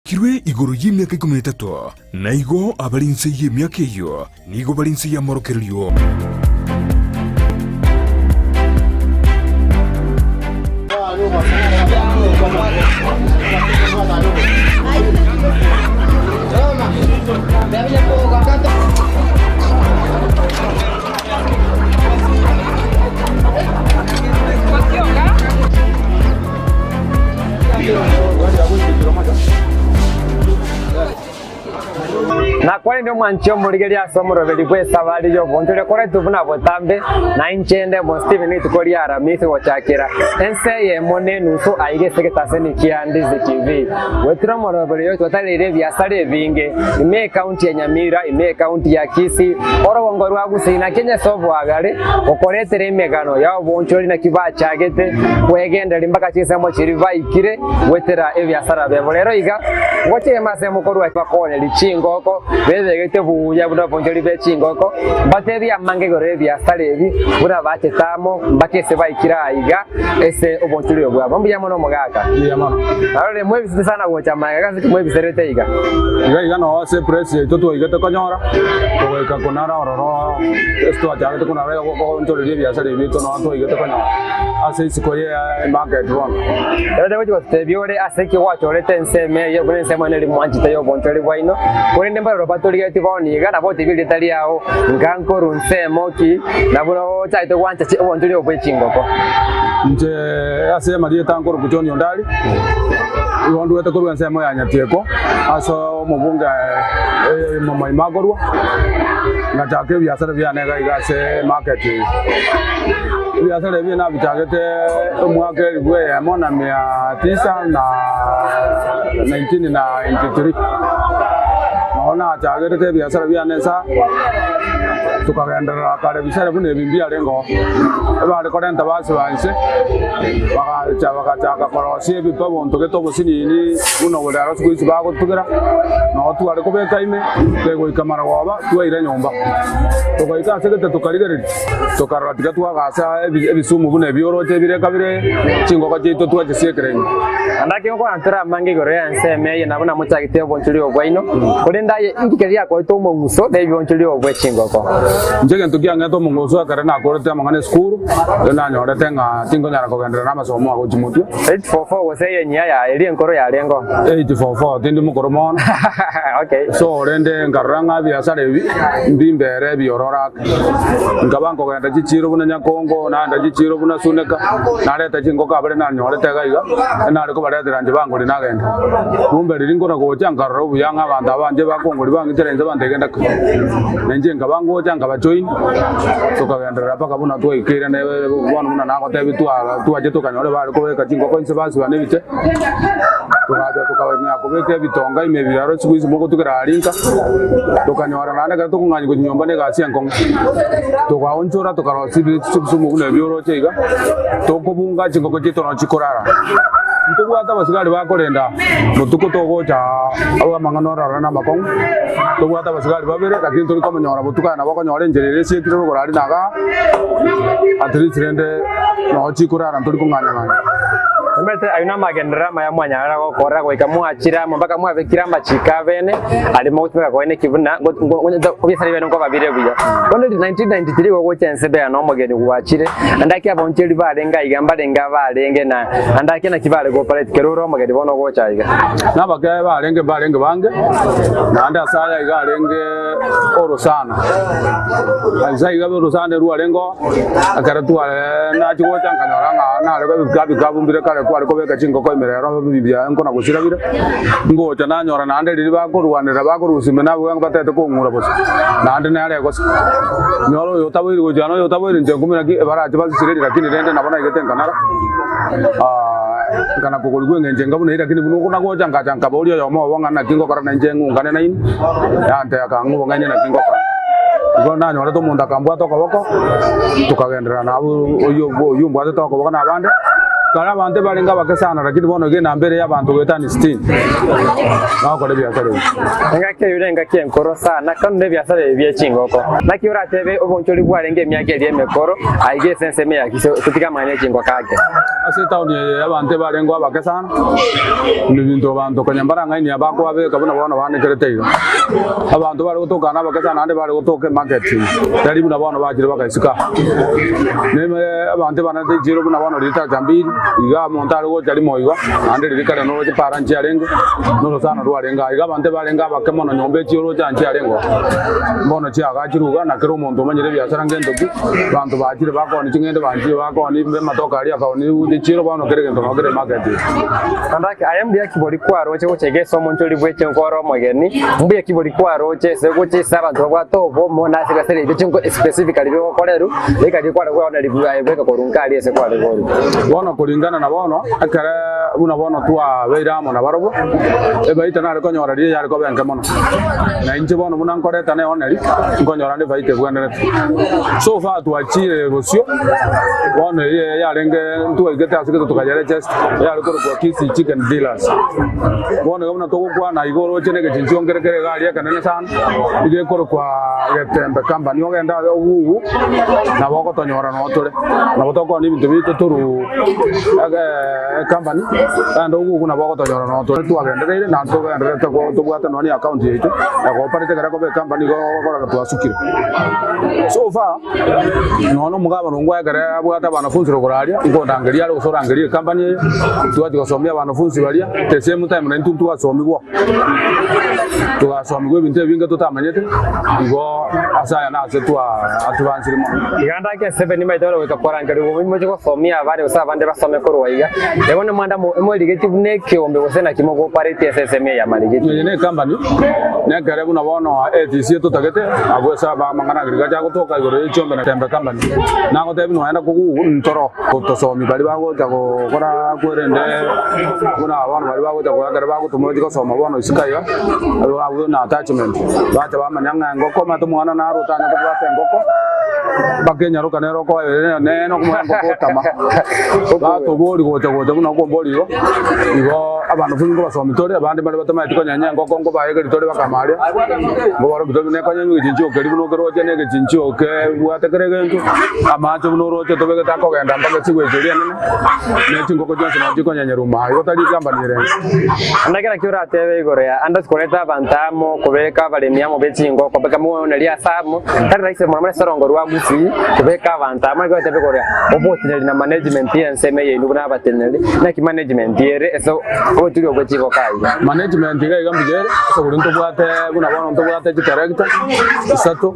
kirwe iguru y'imyaka 13 na igo abarinse y'imyaka iyo nigo barinse ya morokerio. Na kwani ndio mwancho muligelia somo roveli kwesa bali yo bontole kore tuvuna botambe na inchende mo Steven tukori aramisi wachakira ense ye mone nuso aige seketase kiandizi TV wetira mo roveli yo twatalire byasale vinge ime county ya Nyamira ime county ya Kisii oro wongoro agusina Kenya sobo agare okoretere imegano ya boncholi na kiba chagete kwegenda limbaka chisemo chiriva ikire wetira ebyasara bebo lero iga ngoche masemo korwa pakone lichingoko bebegete buya buna bonjoli becingoko batebi amange gore bya salebi buna bacetamo bakese bayikira ayiga ese obonjoli obwa bambu yamono mugaga yama arole mwebisi sana gocha magaga ziti mwebiserete iga no se presi toto igete konyora ko konara ororo esto ajagete konara ko bonjoli bya salebi to no to igete konyora ase sikoye market one ere dewe tebiore aseki wachorete enseme ye bune nsemo ne limwanjite yo bonjoli bwaino kurinde mbaro batoliga tiboni gana bote bili taliao nganko runsemo ki nabuno chaito wancha chi bonjoli obwechingoko nje ase marie tankoro kujoni ondali iwandu wete ko nsemo ya nyateko aso mubunga mama imagorwa ngachake byasara byanega igase market byasara byana bitagete umwake gwe yamona 900 na 19 na 23 naona chagete byasara byanesa tukagendera kare bisara bune bimbia lengo bale korenta basi banse baka korosie bipabo ntogeto bosini ni uno wala rasikuisi bago tugera no tu ale kobeka ime tego ikamara waba tu ire nyomba tukaika segete tukarigere tukaratiga twagasa ebisumu bune biorote bire kabire chingo kachito tuaje sekrenyi andake ngo antara mangi gore yanseme yena buna muchagite bonchuli obwaino kulinda ye ingikeria ko to munguso de bonchuli obwechingoko njege ntukianga to munguso akare na korete mangane skuru na nyorete nga tingo nyara kogendera na masomo ago jimutu 844 wose nya ya eli nkoro ya lengo 844 tindi mukoro mon okay so rende ngaranga byasare mbimbere biorora ngabango genda chichiro buna nyakongo na nda chichiro buna suneka na leta chingo kabere na nyorete gaiga na ariko baretera bango linagenda kumbe ringora ko cyangaro buyanga abanda banje bakongori bangiterenze bandegenda nenje ngabango cyanga bajoin tukagendera paka buna to ikire ne bwana muna nako tebi tuaje tukanyore bari ko beka chingo ko inse basi bane bite tukaje tukabanya ko beke bitonga imebiraro sikuizi moko tukira alinka tukanyora nane ka tukunganyi ko nyomba ne gasi yankong tukaonchora tukarosibi sumu kune bioro chega tokobunga chingo ko chito no chikorara ntubu ata basigari bakorenda mutuko togocha aba manganora na makong tubu ata basigari babere kati turi komanyora butukana bakonyora njerere sietiro gorari naga atri trende no chikorara turi kunganya nganya Mbete ayuna magendera maya mwanyara ko kora ko ikamwa achira mpaka mwa vekira machika bene ali mautumika ko ene kivuna obisari bene ko babire buya kono 1993 ko chense be no mogeni kuachire andaki aboncheri balenga igamba lenga balenge na andaki na kibale go palete keroro mogeni bono go chaiga na bagaye balenge bange na anda saya iga lenge oro sana azai ga oro sana ruwa lengo akara tu na chigo chankanyora na le gabi mbire kale kwa ko beka chingo ko imerero bibya ngo na gusirabira ngo cyana nyora nande riri bakorwanira bakorusime nabo ngo batete ko ngura bose nande na yale gose nyoro yotabiri go jano yotabiri nje kumira ki baraje bazisirira lakini rende nabona igete nkanara kana kokoli gwengenje ngabuna ira kini bunuko nako changa boli yo mo wanga na kingo karana nje ngungane na ini yante akangu wanganye na kingo ko na nyora to munda kambwa to koboko tukagendera nabo oyo mbwa to koboko na bande kala abantu balinga bakesana lakini bono genda mbere y'abantu gwetani 16 bakora byasare ngake yurenga kienkoro sana kanne byasare byekingoko nakiura tebe oboncholi bwarenge emyaka eri emekoro aige sense meya kutika manya kingo kake ase tauni y'abantu balengo bakesana n'ibintu abantu kanyambara ngaini abako babe kabona bono banekereteiga abantu bari gutokana bakesana ande bari gutoke marketing tari buna bono bakire bakaisika neme abantu banade jiro buna bono lita jambiri iga montaro go jari moiga ande lirikara no je paranchi arengo no sana ruarenga iga abantu balenga bakemono nyombe jiro janchi arengo bono chi agachiruga na kero muntu manyire byasara ngendo bi bantu bakire bakoni chingende banchi bakoni mbe matoka ali akoni udi jiro bono kerege ndo ngere marketing kandake ayam dia kibori kwaro che chege somo ntoli bweche ngoro mogeni mbuye kibori kwaro che sego che saba ndogwa to bo mona sika sere byeche ngo specifically byo koleru leka di kwaro kwa na libuya ebeka korunka ali ese kwaro gori bono kulingana na bono akara una bono tua beiramo na barobo e baita na ko nyora ri yar ko benke mono na inje bono munan ko reta ne oneri ko nyora ne baite bwandere so fa tu achire bosio bono ya renge tu egeta asike to kajare just ya ko ko kisi chicken dealers bono gomna to kwa na igoro chene ke chinchon kere kere ga ya kanene san ige ko kwa getembe company ogenda ugu na boko to nyora no tore na boto ko ni bintu bito turu aga company ando ugu na boko to nyora no tore tu agenda ile na to ga ndere to ko to bwata no ni account yetu ya ko parite kare ko be company go ko to asukire so fa no mugaba no ngwa kare bwata banafunzi ro koralia iko ndangeria ro so rangeria company tu ati kusomea banafunzi balia the same time na ntu tu asomigwa tu asomigwa bintu binga to tamanyete igo asaya na se tu advance mo iganda ke 7 mai dole ka porangari wo mo ko somia bari usabande basome ko ruwaiga ebone manda mo ligeti ne kiombe wosena kimogo parity SSM ya maligeti ne company ne kare buna bono ATC to tagete abo saba mangana griga jago to ka gore chombe na tembe company na ko tebi no enda ko ntoro to somi bari bago jago kora kwerende buna bono bari bago jago kare bago to mo ko soma bono isikaiga abo na attachment ba ta ba manyanga ngoko ma to mwana na ro tanya ko ba ngoko bakenya ro kanero ko ne no ko ngoko tama ba to bori ko jago buna ko bori go igo abantu fungo basomi tore abandi bari batama tiko nyanya ngoko ngo ba yegeri tore bakamare ngo baro bidomi ne kanya ngi jinjo keri buno kero jene ge jinjo ke buate kere gentu amacho buno roche to bega tako genda mpaka sigwe jeri ne tingo ko janse na tiko nyanya ruma yo tadi gamba ni re andakira kiura tebe igore ya andaskoreta bantamo kubeka bale miamo betingo ko beka mo na lia samo tari raise mo mane sorongo rwa gusi kubeka bantamo go tebe gore obotineli na management yenseme ye nubuna bateneli na ki management yere eso turi ogwechiko kai management ga igambije so buri nto bwate buna bono nto bwate director isato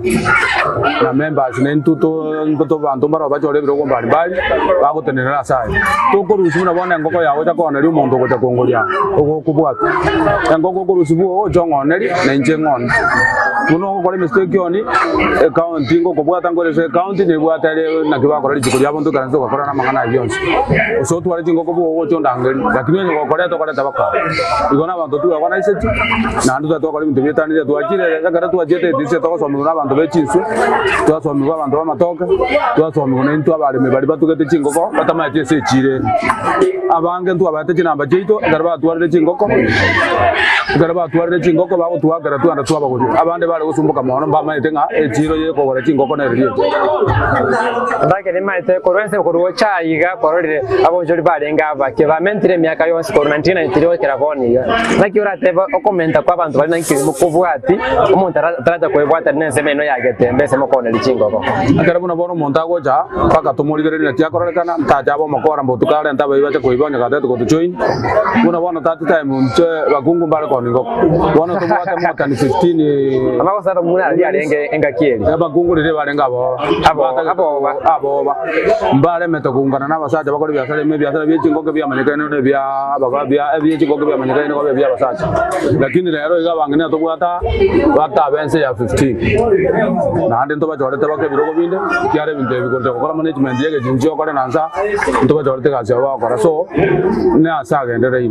na members ne ntuto bantu mbaro bachore biro ko bali bagotenera sai to ko rusi buna bona ngoko yawe ta kona ri umuntu ko ta kongolia ko kubwata ngoko ko rusi bo jongoneri na nje ngon kuno ko le mistake yoni account ngo ko bwata ngole se account ne bwata le na kiba ko ri jikuri abonto kanzo ko kora na mangana yonse so tu ari ngo ko bo chondangeli lakini ngo ko to ko tabaka igona bantu tu abana isetu na ndu to ko le mtu bitani tu ajire zakara tu ajete dise to ko so muguna bantu bechinsu tu so mugwa bantu bamatoka tu so muguna ntu abale me bali batugete chingoko batama yese chire abange ntu abate chinamba cheito garba tu arde chingoko garba tu arde chingoko ba tu agara tu anda tu abagori abande bale gusumbuka mono mbama itenga echiro ye ko gore chingoko na rio ndake ne maite ko rense ko ro chaiga ko rore abo jori bale ngaba ke ba mentire miaka yonse ko 1993 kera boni nakiura teba okomenta kwa bantu bali nankiri mukubwati umuntu tarata ko ebwata nense meno yagete mbese mukone lichingoko akara buna bono montago ja paka tumurigere ni tia korrekana ta jabo makora mbotu kale ntaba ibache ko ibonya gateto ko tujoin buna bono tatu time mche bagungu mbale ko ningo bono to bwata mwaka ni 15 amako sara muna ali alenge engakieli bagungu rire balenga abo mbale meto kungana na basaja bakori byasale me byasale byechingoke byamanyekane ne bya baga bya byechingoke byamanyekane ko bya basaja lakini lero igabangene to bwata bata bense ya 15 na ande to bajore te bakwe birogo binde kyare binde bikorte ko management yege jinjo ko nansa to bajore te ga jawa ko so ne asa ga ndere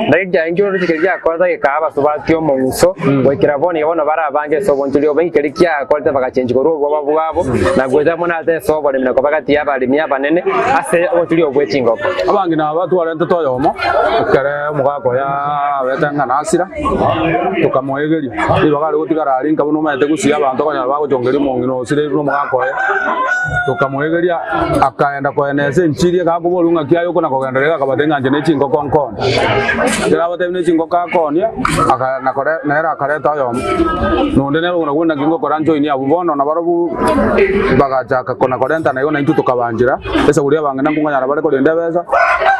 ndage ja injo ro tikirja ko ta kaba subatyo munso wekira boni bono barabange so bonjulio benkeri kya kolta bagachenji ko rugo babwabo na gweza mona te so bone mna ko bagati abalimi abanene ase bonjulio bwechingoko abangi na batu arente toyomo kare mugako ya betanga nasira tukamoegeria ibagari gutigara arinka buno mete gusia abantu kanya bagojongeri mongino sire no mugako tukamoegeria akaenda koenese nchirie kakubulunga kiayo kuna kogendereka kabatenga njene chingoko nkono kira batemne chingoko akonia aka nakore nera kareta yomo nonde nero kuna kingo koranjo ini abubono na barobu bagachaka kona korenta na yona intu tukabanjira ese kuria bangena ngunganya bare ko ndende beza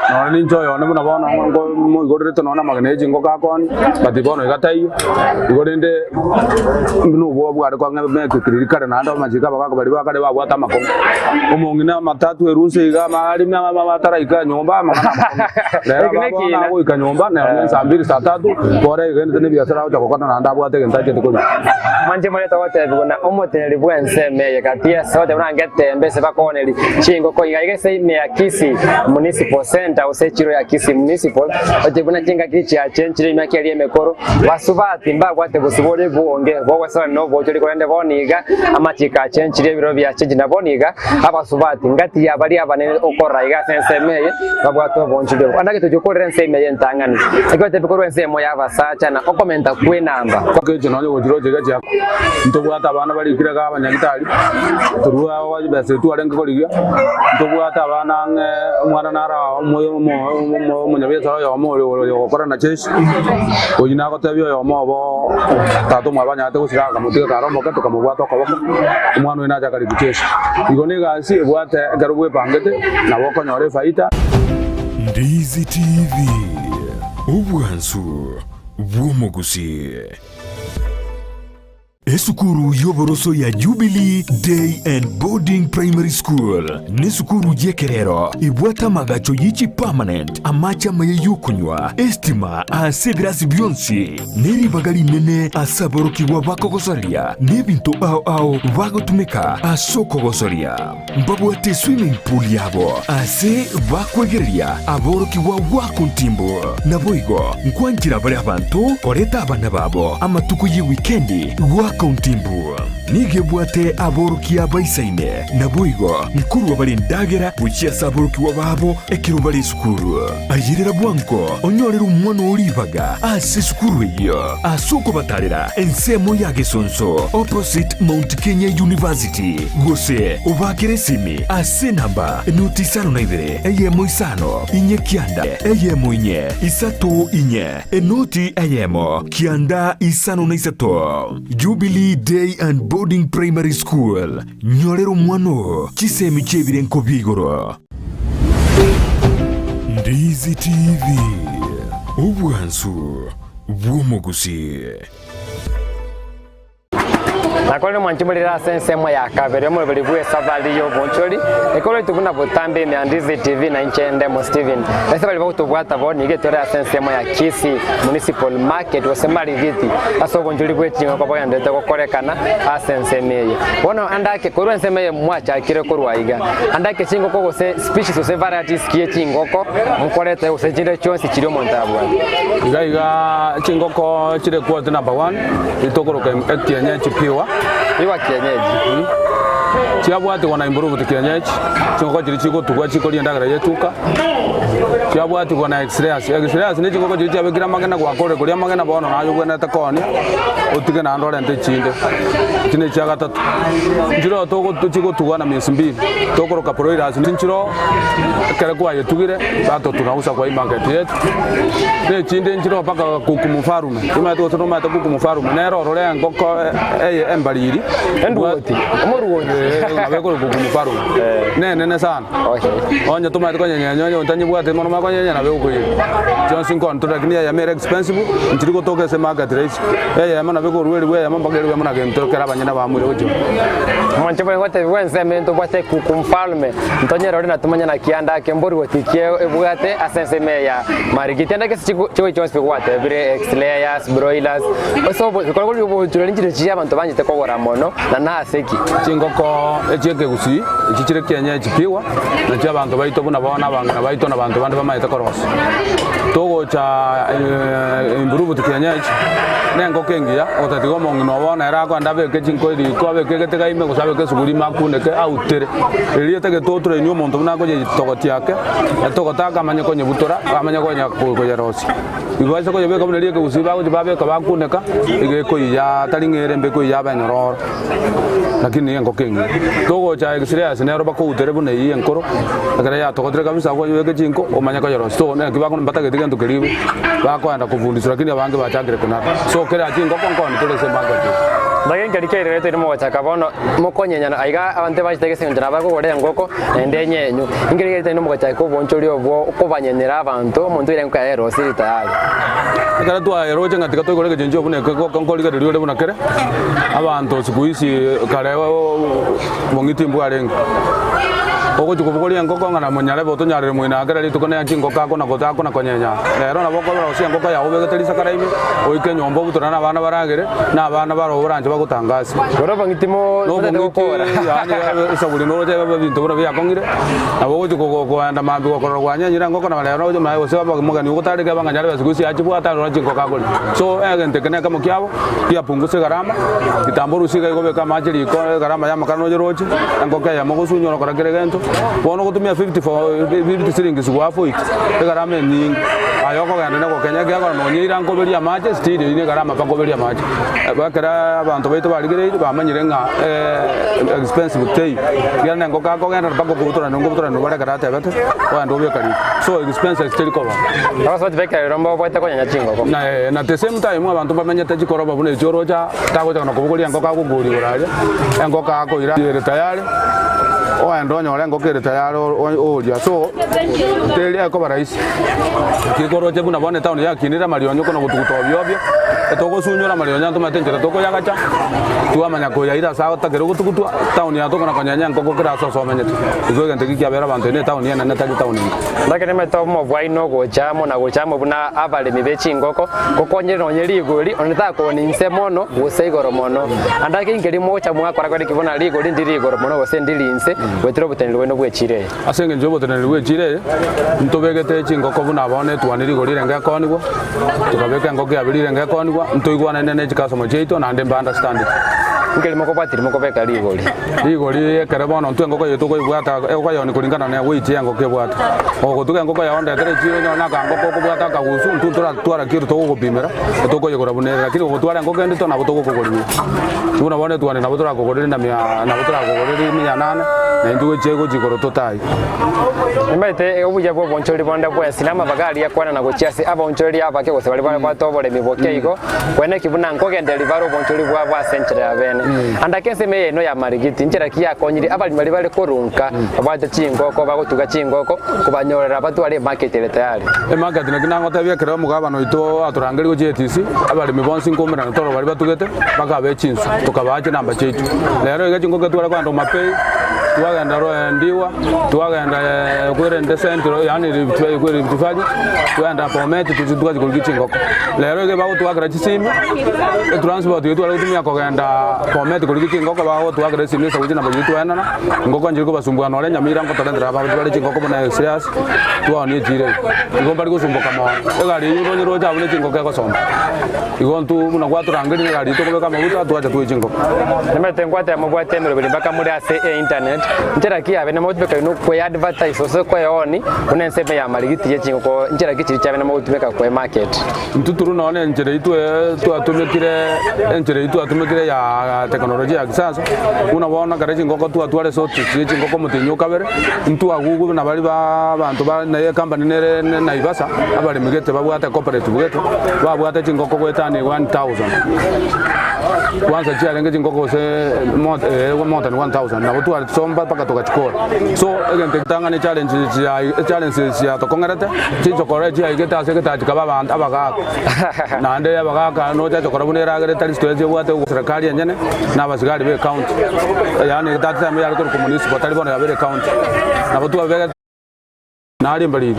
no ni njoyo ne buna bono ngo mu igorete no na magneji ngo kakoni bati bono igatayo igorende no bo bware kwa ngebe kirikare na ndo majika bakako bali bakade babwata makongo umongina matatu eruse iga mari mama matara iga nyomba makana lera babo na ko iga nyomba na sambiri satatu bore igende ne biasara uta kokana na ndabwate gentaje tiko manje mole tawote buna omoteneri bwense meye katia sote unangete mbese bakoneri chingo ko iga igese me akisi municipal center usechiro ya kisi municipal ote buna chinga kichi a chenchire myake ali emekoro basubati mbagwate busubore buonge bowe sawa no bochori ko ende boniga amachika chenchire biro bya chenji na boniga abasubati ngati yabali abanene okora iga sense meye babwato bonchiro andake tujokorera sense meye ntangani akote bikoro sense moya basacha na okomenta kwe namba keje no gojiro jega ja ntobwata abana bali kira ga abanyagitari turuwa waje bese tu arenga koliga ntobwata abana umwana nara moyo munyabeza yo moyo yo kora na cheshi oyina ko tabyo yo mobo tato mwabanya ate kusira kamutika karomo kato kamubwato kabako umwana wina ja kali kucheshi igone gasi bwate garubwe pangete na boko nyore faita Ndizi TV ubwansu bw'omugusi Esukuru yoboroso ya Jubilee Day and Boarding Primary School ni sukuru jekerero ibwata magacho yichi permanent amacha maye yukunywa estima asegrasi byonsi neri bagali nene asaboroki wabakogosoria nebinto ao bagotumika asokogosoria mbabwate swimming pool yabo ase bakwegereria aboroki wakuntimbo naboigo nkwanjira bari abantu koreta abana babo amatuku yi weekendi Kauntimbu nigebwate aboroki abaisaine naboigo mkuru wabali ndagera buchia saboroki wababo ekiru bali sukuru ayirira bwanko onyorera umwana olibaga ase sukuru iyo asoko batarira ensemo yage sonso opposite Mount Kenya University gose ubakire simi ase namba nutisano na ibere eyemo isano inye kianda eyemo inye isato inye enoti eyemo kianda isano na isato Jubilee Day and Boarding Primary School nyorero mwano chisemi chebire nko bigoro Ndizi TV ubwansu bw'omugusi nakole mwanchimulira sense mwa ya kabere mu bali bwe savali yo bonchori ekolo tubuna botambe me Ndizi TV na nchende mo Steven ese bali bakutubwata bo nigetora sense mwa ya Kisi Municipal Market wasemali viti aso bonchori bwe tinga kwa ndete ko korekana asense meye wono andake ko rense meye mwacha kire ko rwaiga andake chingo ko se species ose varieties kie chingo ko mukorete ose jire chonsi chiri montabwa iga chingo ko chire kwa number 1 itokoroka etianya chipiwa iwa kienyeji chiabwate wana imburubu tikienyeji chingo chiri chiko tukwa chiko liendagara yetuka chiabwate wana x-rays ni chingo chiri chabekira magena kwa kore kulia magena bono nayo bwena takoni utige na ndore nte chinde chine cha gatatu njiro toko tuchiko tukwa na miezi 2 tokoroka proiras njiro kare kwa yetugire bato tunausa kwa market yetu ne chinde njiro paka kukumufarume ima to toma to kukumufarume nero rore ngoko embaliri enduoti amoruoni abeko kukumufarume nene sana onye toma to nyanya ontanyi bwate mono makonyanya na beko yi Johnson contract ni ya mere expensive njiriko toke se market race mana beko ruweli we ya mambagere we mana game to kera banyana ba muri ojo mwanche bwe hote wense mento bwate kukumfarume ntonye rore na tumanya na kianda kembori wotikie ebwate asense me ya marigitenda ke chicho chonspe kwate bire x-layers broilers so ko yo turani chire chia abantu banjite ko gora mono na aseki chingoko echeke gusi ichichire Kenya chipiwa na cha abantu baito buna bona banga baito na abantu bandi maite koros togo cha improve tikenyaji nengo kengia otatigo mongino wona era kwa ndabe ke chinko ri ko be ke te gaime ko sabe ke suguri makune ke autere ri te ke totro ni omonto na ko je togoti yake togota kamanya ko nyebutora kamanya ko nya ko yerosi ibase ko yebe ko ne ri ke usiba ko babe ka bakune ka ige ko ya taringere mbe ko ya ba nyoror lakini yengo kengi togo cha experience ne roba ko utere bune yenkoro akara ya togotre kabisa ko yebe ke chinko o manya ko yerosi to ne kiba ko mbata ke tigantu keribu ba ko anda kufundisha lakini abange bachagire kuna so kera chingo konkoni tole se bango Bagen kari kere reto ni mo chaka bono mo konyenya na aiga abante bachite ke senjara ba ko gore ngoko ende nyenyu ingere kere mo chaka ko bonchori obwo ko banyenera abantu muntu ile nka ero siri tayari kara tu aero jenga tika to gore ke jenjo bune ko konkoli ke rio bune kere abantu sikuisi kare mongiti mbwarenga Oko chukubukoli ngoko ngana monyale boto nyare muina agera litukone yanjingo kako na kota ko na konyenya lero na boko baro siyango ka yawo bege telisa karaimi oike nyombo buturana abana baragere na abana baro buranje bagutangasa goro bangitimo no gukora yani isabuli no je babintu bura byakongire abo chuko ko anda mambi ko korwanya nyira ngoko na lero je mayo se bagumugani utari ga banganyale basigusi achibu ataro na jingo kako so egente kene kama kyabo pia punguse garama kitamburu siga igobe kama ajiri ko garama ya makano jeroje ngoko ya mogusunyo no koragere gento bono kutumia 50 shillings kwa foit garama ni ayoko ganda na Kenya gya no nyira ngoberia maje stili ni garama pa ngoberia maje bakara abantu baito baligire bamanyire nga expensive tay gya ngo kako ganda pa ngobutura no bara karate bete wa ndo bye kali so expensive stili ko ba so tibeka rombo boite ko nyachingo ko na the same time abantu bamenya taji koroba bune joroja tako jana ko bugoli ngo kako guri uraje ngo kako ira tayari o andonyo lengo kere tayari olia so tele ko baraisi kikoro je buna bone town ya kinira marionyo kono gutugutobyo byo etoko sunyora marionyo ntuma tenjera toko yagacha tuwa manya ko yaira sawa takero gutugutwa town ya toko na konyanya ngoko kira so menyete izo gante kikyabera bantu ne town ya na tagi town ndakene meto mo bwai no gochamo na gochamo buna abale mibechi ngoko kokonyere no nyeri igori oneta ko ni nsemono guseigoro mono andake ingeri mo cha mwa kwara kwari kibona ligori ndiri igoro mono gose ndirinse wetero butenelwe no bwechire asenge njo butenelwe bwechire ntobegete chingoko buna bone twaniri gorire ngakonigwa tukabeka ngoko yabirire ngakonigwa ntoigwana nene chikasomo cheito na ndemba understand ngeli moko batiri moko beka ligori karebono ntwengo ko yeto ko ibwata ko yoni kulingana na weight yango ke bwata o tuka ngoko ya onda tere chiro nyona ka ngoko ko bwata ka gusu ntuntura twara kiro to ko bimera to ko yegora bune lakini ko twara ngoko ndito na to ko gori tuna bone twane na butura ko gori na butura ko gori miya nana na nduwe chego jikoro totai imete obuja bwo bonchori bonda bwa silama bagali yakwana na gochiasi aba bonchori aba ke gose bali bwa tobole miboke iko kwene kibuna ngoke ndeli baro bonchori bwa century abene anda kese meye no ya marigiti njera kiya konyiri abali bali korunka abata chingoko bagotuga chingoko kubanyorera batu bali market ile tayari market na kinango tabia kera mugaba no ito aturangeli gojetisi abali mibonsi ngomera no toro bali batugete bakabe chinsu tukabaje namba chetu lero ige chingoko twara kwa ndo mapei tuwagenda roho ndiwa tuwagenda kwere ndesentro yani ribitwe kwere bitufaji tuenda pomete tuzuduka kulgichi ngoko lero ige bawo tuwagra chisimi transport yetu ala kutumia kogenda pomete kulgichi ngoko bawo tuwagra simi sa kujina bajitu enana ngoko njiko basumbwa no lenya mira ngoko tendera bawo twale chingoko bona serious tuwani jire ngo bali kusumbuka mo egari yuro nyiro ja bune chingoko ko somba igontu muna kwatu rangeli ngari to ko kama buta tuacha tuwe chingoko nemete ngwate amubwate mbere bali baka muri ase internet njera kiya bene motubeka no kwe advertise so kwe oni unensebe ya marigiti ye chingoko njera kichiri cha bene motubeka kwe market ntuturu none njera itu atumekire ya teknolojia ya kisasa unabona gareji ngoko tu atwale so tiji ngoko mutinyuka bere ntu agugu na bali bantu ba na ye company nere na ibasa abali migete babwata cooperative bugete babwata chingoko kwetani 1000 kwanza chia lenge chingoko se more than 1000 na butu somba paka toka chikora so egente tanga ni challenge ya tokongerete chicho kore chia igeta seketa chikaba bantu abaga na ande abaga no cha chokora bunera gere tali stoje bwate serikali yenyene na basigari be county yani tata me yali ko municipal tali bona ya be county na butu abega nari mbali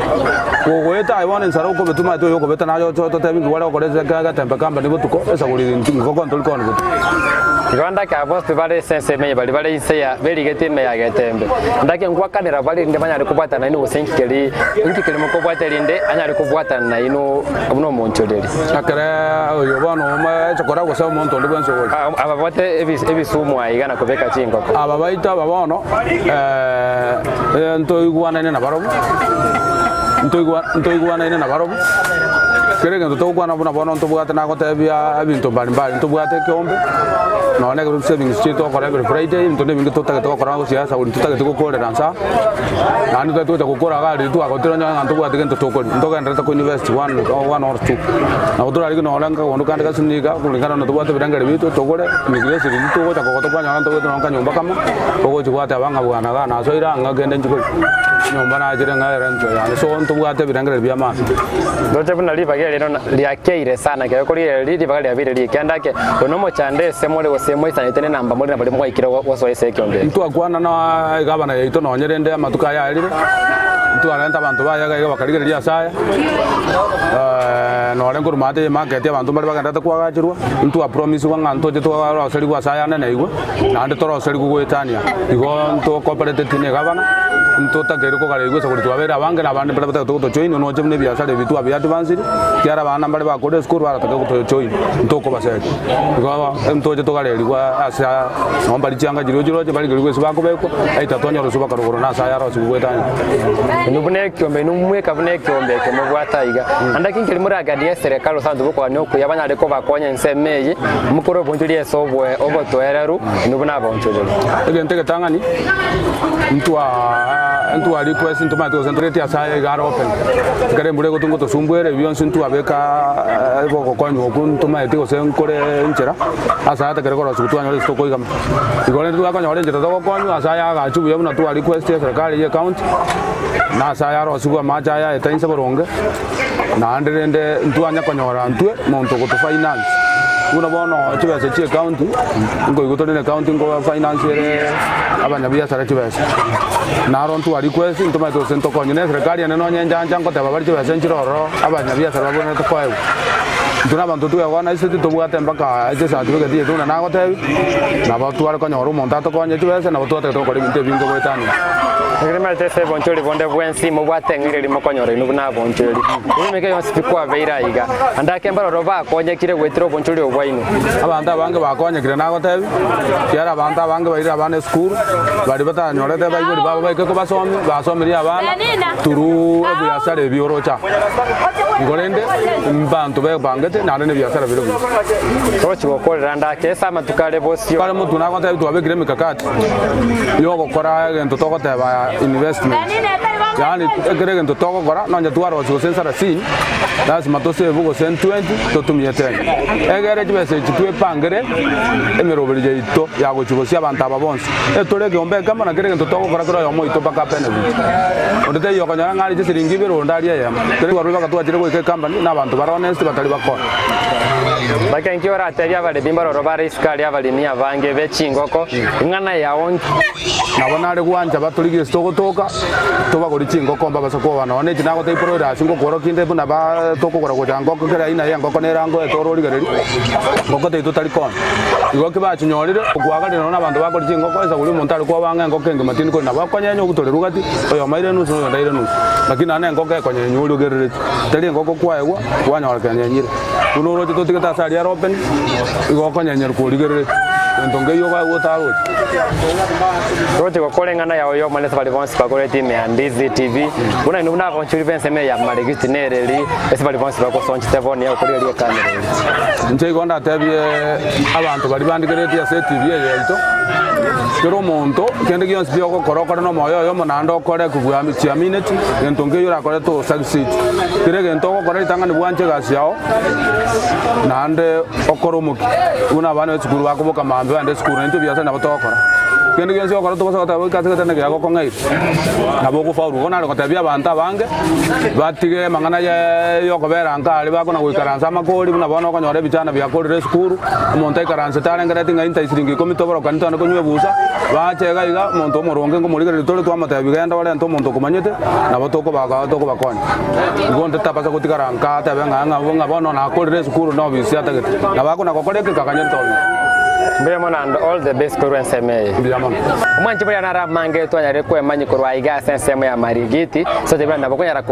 kogweta ayone nsaro ko betuma to yoko beta nayo to tabi ngwala ko reza ga tempa kamba ni butuko esa kuri ngoko ntol ko Rwanda ka boss bale sense me bale ise ya beli gete me ya getembe ndake ngwa kadera bale ndi banyari kubata na ino usenkeli inkikeli mukubwata linde anyari kubwata na ino abuno monchodeli akara yo bano ma chakora go sa monto ndi bwenso ababate ebisumu ayigana kubeka chingo ababaita babono ntoigwana ine na barobu ntoigwana ine na barobu kerege ntokwana buna bono ntobwata na gotebia ebintu mbalimbali ntobwate kiombe none group savings chito kora every Friday ntone bingi tutake tukora go siasa uri tutake tukokorera nsa nani tuta gukora gari tu agotero nyanga ntobwate gento tokori ntogenda ta ku university one or two na utura ari no langa wono kandi kasuniga kulingana no tobwate birangare bitu tokore migration bitu go takoto kwa nyanga ntogete nonka nyumba kama ogo chibwate abanga bwana ga na so ira ngagende njiko nyumba na ajire ngara nto ya so ntobwate birangare byama dote buna liba lero lyakeire sana ke kuri liri bagale abire likandake onomo chande semole osemo isana tene namba muri nabali mwikira waso ese kyombe ntu akwana na gabana yaito no nyerende amatuka ya alire ntu arenta abantu bayaga bakarigereria saya no lengo rumate market abantu bali baganda kwagachirwa ntu a promise wanga ntoje to asali kwa saya nene igwe na ande toro asali kugwetania igo ntu cooperative ne gabana ntu tagereko kale igwe sakuri twabera abange na bande bali to join no jemne biashara bitu abi advance kiara bana bali bakode school bara to join ntu ko basaya igo ntoje to kale igwa asa no bali changa jiro bali igwe sibako beko aita tonya rusuba karogoro na saya ro sigwetania nubune kyombe numwe kabune kyombe ke mubwata iga andaki nkiri muri agadi serikali sandu boko nyoko yabanya ariko bakonya nsemeyi mukoro bonjuri esobwe obotoereru nubuna abonjuri egenteke tangani ntu ali request ntu mato centrate asaya gara open kare mbure go tungo to sumbwere biyonse ntu abeka boko konyo kuntu maite go senkore nchera asaya takere ko rasutu anyore stoko igam igole ntu akonya ore nchera to konyo asaya ga chubu yabuna tu ali request serikali ye account na saya ro sugo maja ya etainse boronge na anderende ntu anya konyora ntwe monto go to finance una bono chibese chi account ngo igotone account ngo finance ere abanya biashara chibese na ron tu request ntu mato sento konyo ne serikali ene no nyanja ngo taba bali chibese nchiroro abanya biashara babone to kwayo tuna bantu tu yagwana isiti to bwate mpaka ese certificate yetu na nago tebi na batu ari konyoro montato konyo chibese na batu ateto kori binte bingo kwetani ngirima tese bonchori bonde bwensi mubwate ngiriri mokonyoro inubuna bonchori nimeke yonspikwa veira iga andake mbaro roba konye kire wetiro bonchori obwaino abantu abange bakonye kire nago tebi kiara abantu abange baira abane school bari batanyorete bayigori baba bayike ko basomiri abana turu ebyasare byorocha ngorende mbantu be bangete na ne byasara biro rochi gokorera ndake sama tukale bosio kale mutu nago tebi twabekire mikakati yo gokora gento tokoteba investment yani egerege ndo toko gora nonja tuaro go sensara sin lazima to save go sen 20 to tumie 10 egere jibese chitwe pangere emerobeli jeito yago chigo sia bantaba bonse etore gombe kama na gerege ndo toko gora gora yo moito paka pene odete yo kanyara ngari jesiringi biro ndari ya tere gwa ruba katwa chire go ke company na bantu bara honest batali bakora baka nkiora ateria bale bimbaro robare iskali abali ni abange bechingoko ngana yaon nabona ari gwanja batuligi stoko toka toba gori chingo komba basako bana one chinago te pro ra singo goro kinde buna ba toko gora gojango kera ina yango konerango etorori gareri ngoko te tutali kon igo ke ba chinyorire ogwaga rino na bantu bakori chingo ko esa guri montari ko banga ngoko kenge matini ko na bakonya nyo gutore rugati oyo maire nusu no ndaire nusu lakini ane ngoko konya nyuri gerere tali ngoko kwaegwa kwanyora kanya nyire uno ro to tikata sari ya open igo konya nyer ko rigerere ndonge yo ga wotaro rote ko kolengana ya oyo mane sabali bonsi bakore team ya Ndizi TV una ino na bonchuri penseme ya maregiti nereri esabali bonsi bako sonchi tevoni ya okori ya kamera nje gonda tebye abantu bali bandikere ya TV yeito kero monto kende gions bio ko korokoro no moyo yo monando kore kugwa michi minute ntonge yo rakore to succeed kire gento ko kore tangani bwanje gasiao nande okoromuki una bana wetskuru bako boka mambe ande skuru nto biasa na batokora kende gions yo koro to basa kata ka tene ga ko ngai na boko fauru kona ko tabia banta bange batige mangana yo ko beranga ali bako na kuikaranza makoli na bono ko nyore bichana bya ko skuru monta ikaranza tale ngara tinga inta isiringi komito baro kanto na ko nywe busa bachega iga monto moronge ngo murigere tole twamata bigenda wale nto monto kumanyete na batoko bakonya ngonde tapasa kutikaranga tabenga nga bono na ko skuru no bisi atagete na bako na ko kore ke kakanyento Mbemo and all the best kuru nseme. Biyama. Mwanchi bali anara mange to anyare kwe manyi kuru aiga sense ya marigiti so tebra ndabokonya